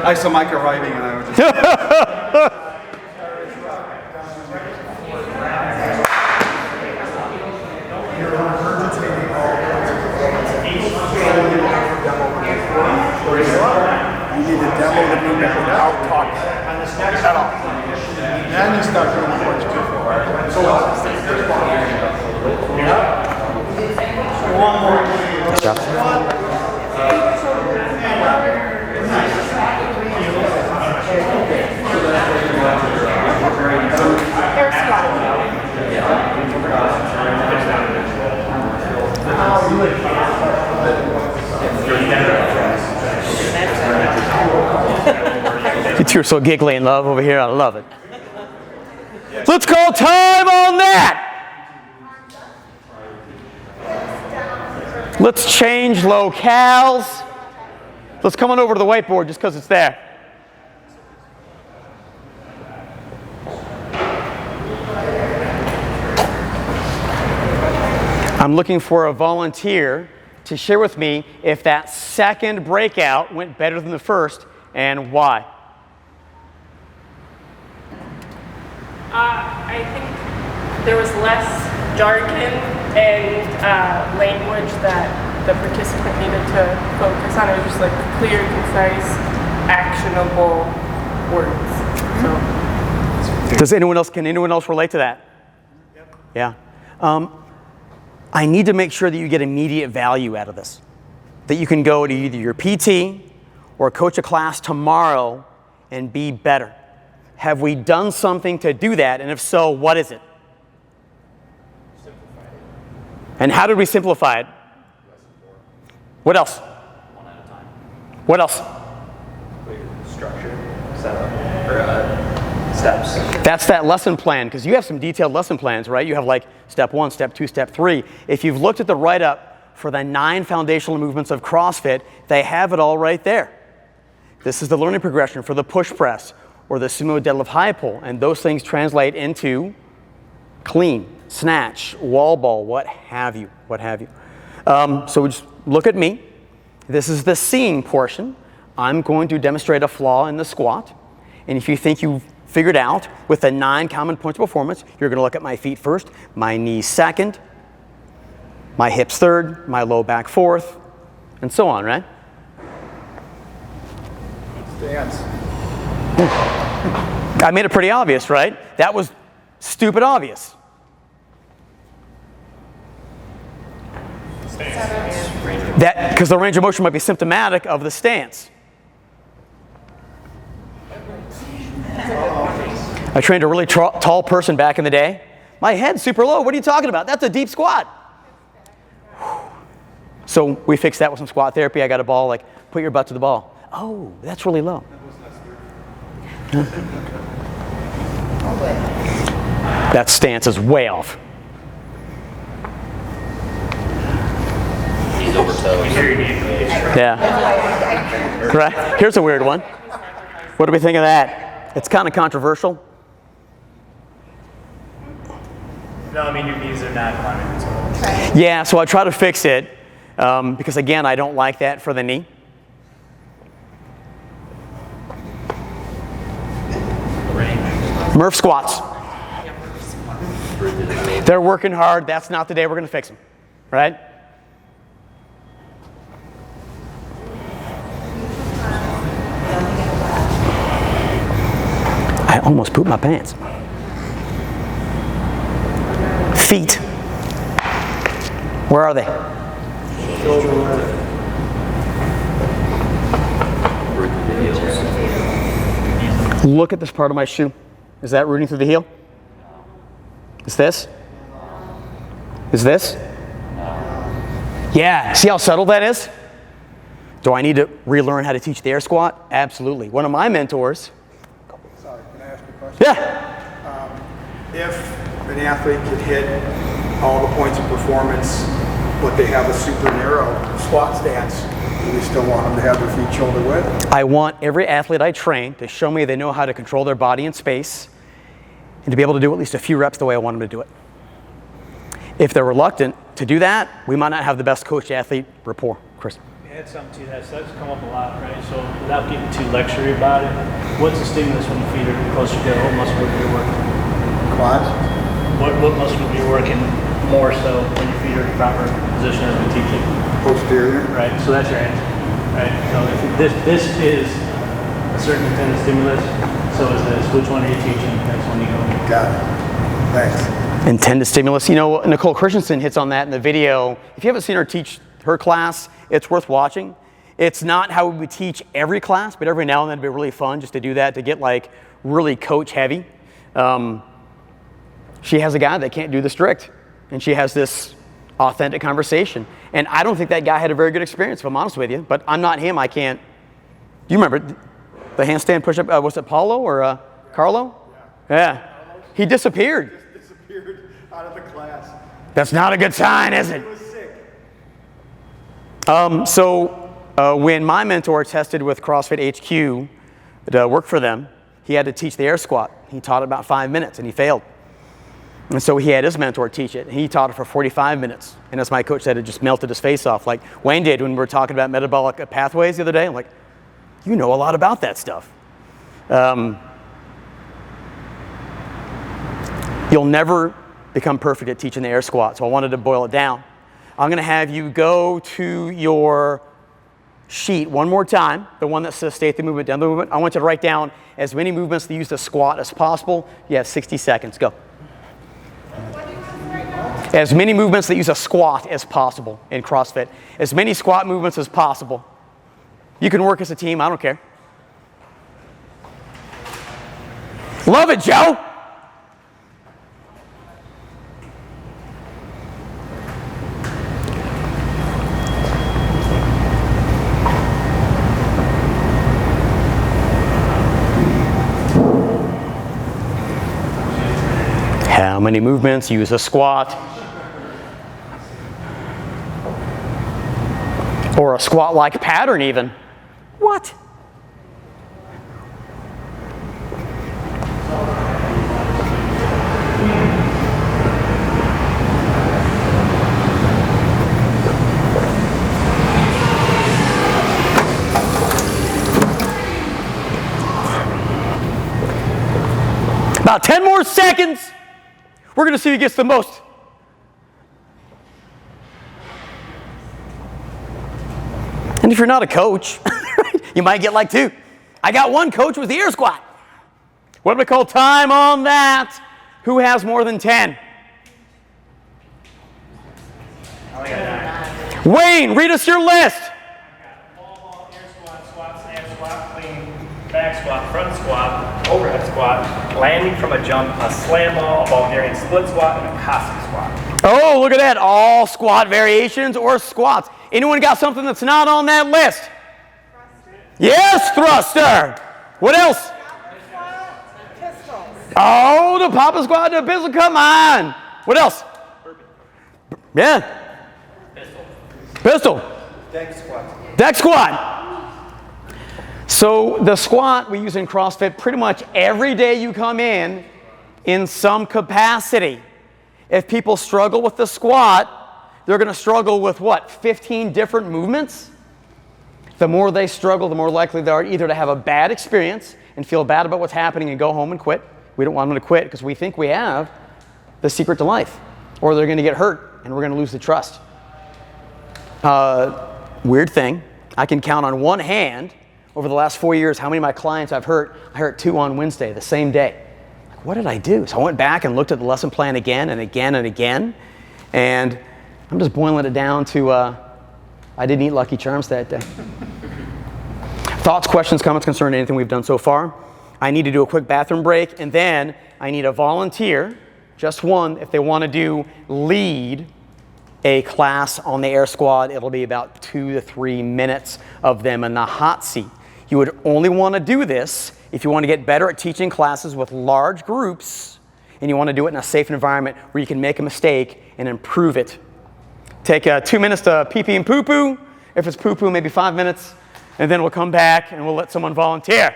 I saw Mike arriving and I was just... You need to demo the movement without talking at all. And you start doing the punch before. One more. Air squat. You two are so giggly in love over here. I love it. Let's call time on that. Let's change locales. Let's come on over to the whiteboard just because it's there. I'm looking for a volunteer to share with me if that second breakout went better than the first and why. I think there was less jargon and language that the participant needed to focus on. It was just like clear, concise, actionable words. So. Can anyone else relate to that? Yep. Yeah. I need to make sure that you get immediate value out of this. That you can go to either your PT or coach a class tomorrow and be better. Have we done something to do that? And if so, what is it? Simplify it. And how did we simplify it? What else? One at a time. What else? Clear structure, setup, or steps. That's that lesson plan, because you have some detailed lesson plans, right? You have like step 1, step 2, step 3. If you've looked at the write-up for the 9 foundational movements of CrossFit, they have it all right there. This is the learning progression for the push press or the sumo deadlift high pull, and those things translate into clean, snatch, wall ball, what have you. So just look at me. This is the seeing portion. I'm going to demonstrate a flaw in the squat, and if you think you've figured out with the 9 common points of performance, you're going to look at my feet first, my knees second, my hips third, my low back fourth, and so on, right? Dance. I made it pretty obvious, right? That was stupid obvious. That, because the range of motion might be symptomatic of the stance. I trained a really tall person back in the day. My head's super low. What are you talking about? That's a deep squat. So we fixed that with some squat therapy. I got a ball, like, put your butt to the ball. Oh, that's really low. That stance is way off. He's over toes. Yeah. Right. Here's a weird one. What do we think of that? It's kind of controversial. No, I mean your knees are not climbing. Yeah, so I try to fix it because, again, I don't like that for the knee. Murph squats. They're working hard. That's not the day we're going to fix them, right? I almost pooped my pants. Feet. Where are they? Look at this part of my shoe. Is that rooting through the heel? Is this? Is this? Yeah, see how subtle that is? Do I need to relearn how to teach the air squat? Absolutely. One of my mentors. Sorry, can I ask you a question? Yeah. If an athlete could hit all the points of performance, but they have a super narrow squat stance, do we still want them to have their feet shoulder width? I want every athlete I train to show me they know how to control their body in space and to be able to do at least a few reps the way I want them to do it. If they're reluctant to do that, we might not have the best coach-athlete rapport, Chris. Add something to that. So that's come up a lot, right? So without getting too lectury about it, what's the stimulus when the feet are closer together? What muscle group are you working? Quads? What muscle group are you working more so when your feet are in proper position as we teach it? Posterior? Right. So that's your answer, right? So if this is a certain intended stimulus, so is this. Which one are you teaching? That's when you go. Got it. Thanks. Intended stimulus. You know, Nicole Christensen hits on that in the video. If you haven't seen her teach her class, it's worth watching. It's not how we teach every class, but every now and then it'd be really fun just to do that, to get like really coach heavy. She has a guy that can't do the strict, and she has this authentic conversation. And I don't think that guy had a very good experience, if I'm honest with you, but I'm not him. I can't. Do you remember the handstand push-up? Was it Paulo or Carlo? Yeah. He disappeared. Just disappeared out of the class. That's not a good sign, is it? He was sick. When my mentor tested with CrossFit HQ to work for them, he had to teach the air squat. He taught it about 5 minutes and he failed. And so he had his mentor teach it. He taught it for 45 minutes. And as my coach said, it just melted his face off, like Wayne did when we were talking about metabolic pathways the other day. I'm like, you know a lot about that stuff. You'll never become perfect at teaching the air squat, so I wanted to boil it down. I'm going to have you go to your sheet one more time, the one that says state the movement, down the movement. I want you to write down as many movements that use the squat as possible. You have 60 seconds. Go. As many movements that use a squat as possible in CrossFit. As many squat movements as possible. You can work as a team, I don't care. Love it, Joe! How many movements use a squat? Or a squat-like pattern even. What? About 10 more seconds. We're going to see who gets the most. And if you're not a coach, you might get like 2. I got 1 coach with the air squat. What do we call time on that? Who has more than 10? Wayne, read us your list. Wall ball, air squat, squat, snap squat, clean, back squat, front squat, overhead squat, landing from a jump, a slam ball, a Bulgarian split squat, and a Cossack squat. Oh, look at that. All squat variations or squats. Anyone got something that's not on that list? Thruster. Yes, thruster. What else? Pistols. Oh, the Papa squat, the pistol. Come on. What else? Yeah. Pistol. Deck squat. Deck squat. So the squat we use in CrossFit pretty much every day you come in some capacity. If people struggle with the squat, they're going to struggle with what? 15 different movements? The more they struggle, the more likely they are either to have a bad experience and feel bad about what's happening and go home and quit. We don't want them to quit because we think we have the secret to life. Or they're going to get hurt and we're going to lose the trust. Weird thing. I can count on one hand over the last 4 years how many of my clients I've hurt. I hurt 2 on Wednesday, the same day. Like, what did I do? So I went back and looked at the lesson plan again and again and again. And I'm just boiling it down to I didn't eat Lucky Charms that day. Thoughts, questions, comments concerning anything we've done so far? I need to do a quick bathroom break, and then I need a volunteer, just one, if they want to lead a class on the air squat. It'll be about 2 to 3 minutes of them in the hot seat. You would only want to do this if you want to get better at teaching classes with large groups, and you want to do it in a safe environment where you can make a mistake and improve it. Take 2 minutes to pee-pee and poo-poo. If it's poo-poo, maybe 5 minutes, and then we'll come back and we'll let someone volunteer.